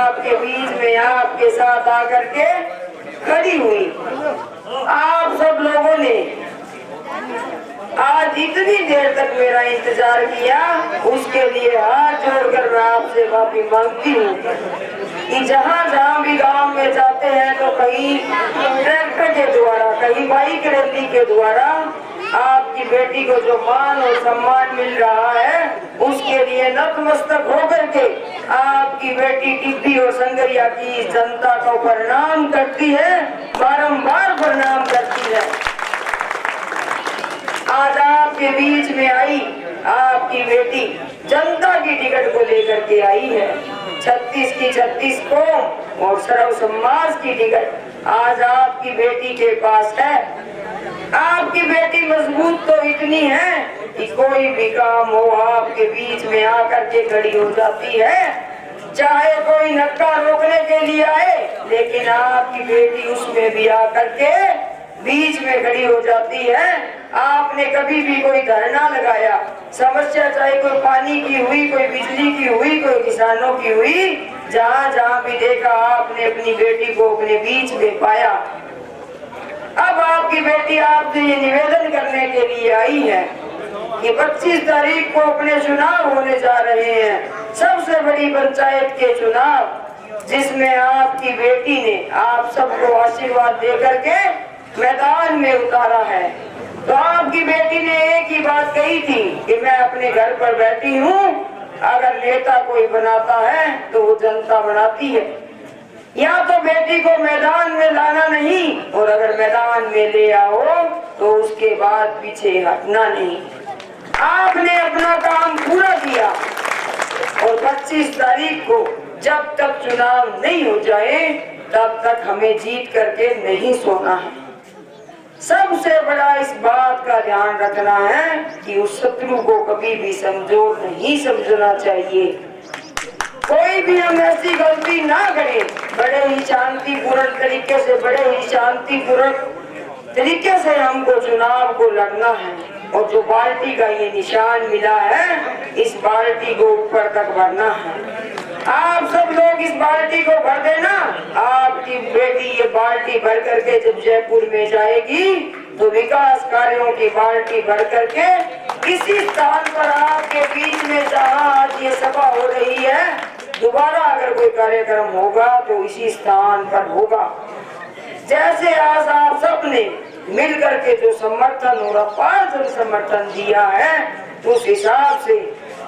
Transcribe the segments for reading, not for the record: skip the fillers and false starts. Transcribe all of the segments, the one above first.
आपके बीच में आपके साथ आकर के खड़ी हुई। आप सब लोगों ने आज इतनी देर तक मेरा इंतजार किया, उसके लिए हाथ जोड़कर मैं आपसे माफी मांगती हूँ कि जहाँ भी गांव में जाते हैं तो कहीं ट्रैक्टर के द्वारा, कहीं बाइक रैली के द्वारा आपकी बेटी को जो मान और सम्मान मिल रहा है, उसके लिए नतमस्तक होकर के आपकी बेटी टिब्बी और संगरिया की जनता को प्रणाम करती है, बारंबार प्रणाम करती है। आज आपके बीच में आई आपकी बेटी जनता की टिकट को लेकर के आई है। 36 की 36 कौम और सर्व समाज की टिकट आज आपकी बेटी के पास है। आपकी बेटी मजबूत तो इतनी है कि कोई भी काम हो आपके बीच में आकर के खड़ी हो जाती है। चाहे कोई नक्का रोकने के लिए आए, लेकिन आपकी बेटी उसमें भी आकर के बीच में खड़ी हो जाती है। आपने कभी भी कोई धरना लगाया, समस्या चाहे कोई पानी की हुई, कोई बिजली की हुई, कोई किसानों की हुई, जहाँ जहाँ भी देखा आपने अपनी बेटी को अपने बीच में पाया। अब आपकी बेटी आपसे ये निवेदन करने के लिए आई है कि 25 तारीख को अपने चुनाव होने जा रहे हैं, सबसे बड़ी पंचायत के चुनाव, जिसमें आपकी बेटी ने आप सबको आशीर्वाद देकर के मैदान में उतारा है। तो आपकी बेटी ने एक ही बात कही थी कि मैं अपने घर पर बैठी हूँ, अगर नेता कोई बनाता है तो वो जनता बनाती है। या तो बेटी को मैदान में लाना नहीं, और अगर मैदान में ले आओ तो उसके बाद पीछे हटना नहीं। आपने अपना काम पूरा किया और 25 तारीख को जब तक चुनाव नहीं हो जाए तब तक हमें जीत करके नहीं सोना है। सबसे बड़ा इस बात का ध्यान रखना है कि उस शत्रु को कभी भी कमजोर नहीं समझना चाहिए। कोई भी हम ऐसी गलती ना करें, बड़े ही शांतिपूर्ण तरीके से, बड़े ही शांतिपूर्ण तरीके से हमको चुनाव को लड़ना है। और जो बाल्टी का ये निशान मिला है, इस बाल्टी को ऊपर तक भरना है। आप सब लोग इस बाल्टी को भर देना। आपकी बेटी ये बाल्टी भर करके जब जयपुर में जाएगी तो विकास कार्यों की बाल्टी भर करके इसी स्थान पर आपके बीच में, जहाँ आज ये सभा हो रही है, दोबारा अगर कोई कार्यक्रम होगा तो इसी स्थान पर होगा। जैसे आज आप सब ने मिल करके जो समर्थन और अपार जन समर्थन दिया है, उस हिसाब से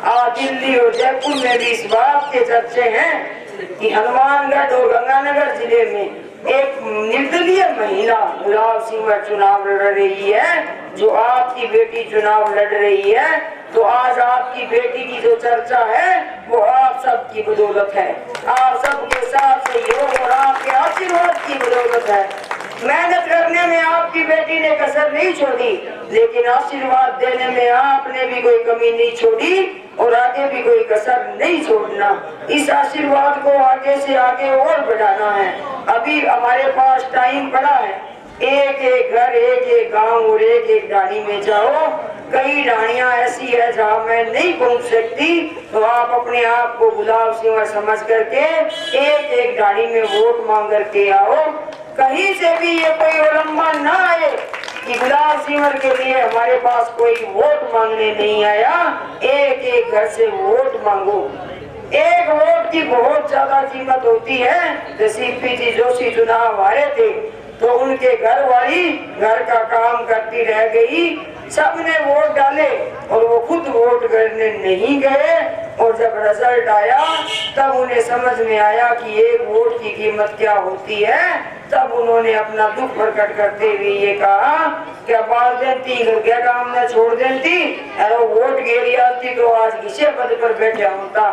आज दिल्ली और जयपुर में भी इस बात के चर्चे हैं कि हनुमानगढ़ और गंगानगर जिले में एक निर्दलीय महिला गुलाब सिंह चुनाव लड़ रही है, जो आपकी बेटी चुनाव लड़ रही है। तो आज आपकी बेटी की जो चर्चा है वो आप सबकी बदौलत है, आप सबके साथ सहयोग और आपके आशीर्वाद की बदौलत है। मेहनत करने में आपकी बेटी ने कसर नहीं छोड़ी, लेकिन आशीर्वाद देने में आपने भी कोई कमी नहीं छोड़ी और आगे भी कोई कसर नहीं छोड़ना। इस आशीर्वाद को आगे से आगे और बढ़ाना है। अभी हमारे पास टाइम पड़ा है। एक एक घर, एक एक गांव और एक एक डाणी में जाओ। कई डाणियां ऐसी है जहां मैं नहीं पहुंच सकती, तो आप अपने आप को गुलाब सिंह समझ करके एक एक डाणी में वोट मांग करके आओ। कहीं से भी ये कोई उल्लंघन ना आए कि गुलाब सिंह के लिए हमारे पास कोई वोट मांगने नहीं आया। एक एक घर से वोट मांगो। एक वोट की बहुत ज्यादा कीमत होती है। जैसे पीजी जोशी चुनाव हारे थे तो उनके घर वाली घर का काम करती रह गई, सबने वोट डाले और वो खुद वोट करने नहीं गए। और जब रिजल्ट आया तब उन्हें समझ में आया कि एक वोट की कीमत क्या होती है। तब उन्होंने अपना दुख प्रकट करते हुए ये कहा, क्या बाल देती क्या काम न छोड़ देती, अरे वोट गिरी आती तो आज किसे पद पर बैठा होता।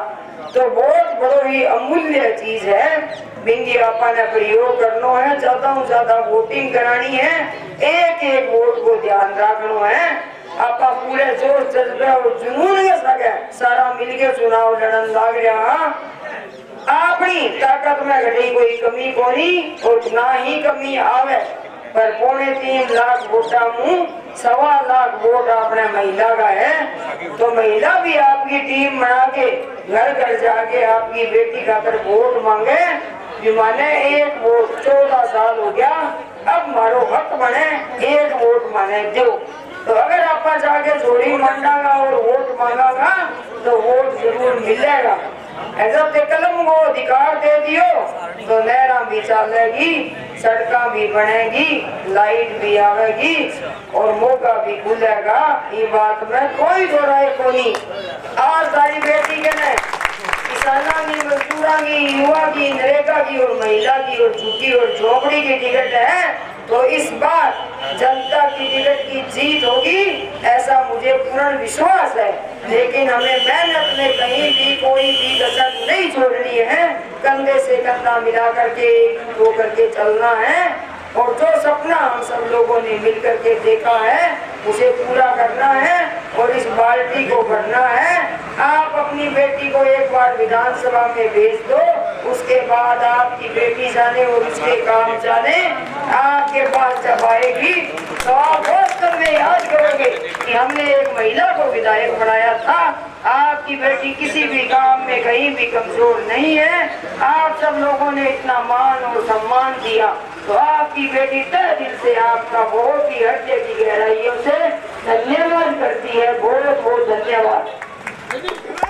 तो वोट बड़ो ही अमूल्य चीज है, बिंगी आपा ने प्रयोग करना है, ज्यादा से ज्यादा वोटिंग करानी है, एक एक वोट को ध्यान रखना है। आपा पूरे जोश जज्बे और जुनून के साथ सारा मिलके चुनाव लड़न लाग रहा। अपनी ताकत में घटी कोई कमी कोनी और ना ही कमी आवे, पर 3.25 लाख वोटा मुँह 1.25 लाख वोट अपने महिला का है, तो महिला भी आपकी टीम बना के घर घर जाके आपकी बेटी का अगर वोट मांगे, माने एक वोट 14 साल हो गया, अब मारो हक बने एक वोट माने दो। तो अगर आप जाके जोड़ी मांगागा और वोट मांगागा तो वोट जरूर मिलेगा। जब कलम को अधिकार दे दियो तो नहरा भी चलेगी, सड़क भी बनेगी, लाइट भी आवेगी और मौका भी खुलेगा। ये बात में कोई दो राय को नहीं। आज सारी बेटी के ने किसाना की, मजदूरा की, युवा की, नरेगा की और महिला की और झुग्गी और झोपड़ी की टिकट है, तो इस बार जनता की टिकट की जीत होगी, ऐसा मुझे पूर्ण विश्वास है। लेकिन हमें मेहनत में कहीं भी कोई भी कसर नहीं छोड़नी है, कंधे से कंधा मिला करके एक होकर के चलना है और जो सपना हम सब लोगों ने मिल करके देखा है उसे पूरा करना है और इस बाल्टी को भरना है। आप अपनी बेटी को एक बार विधानसभा में भेज दो, उसके बाद आपकी बेटी जाने और उसके काम जाने, आपके पास जब आएगी तो आप वास्तव में याद करोगे कि हमने एक महिला को विधायक बनाया था। आपकी बेटी किसी भी काम में कहीं भी कमजोर नहीं है। आप सब लोगों ने इतना मान और सम्मान दिया, तो आपकी बेटी तहे दिल से आपका बहुत ही हृदय की गहराइयों से धन्यवाद करती है। बहुत बहुत धन्यवाद।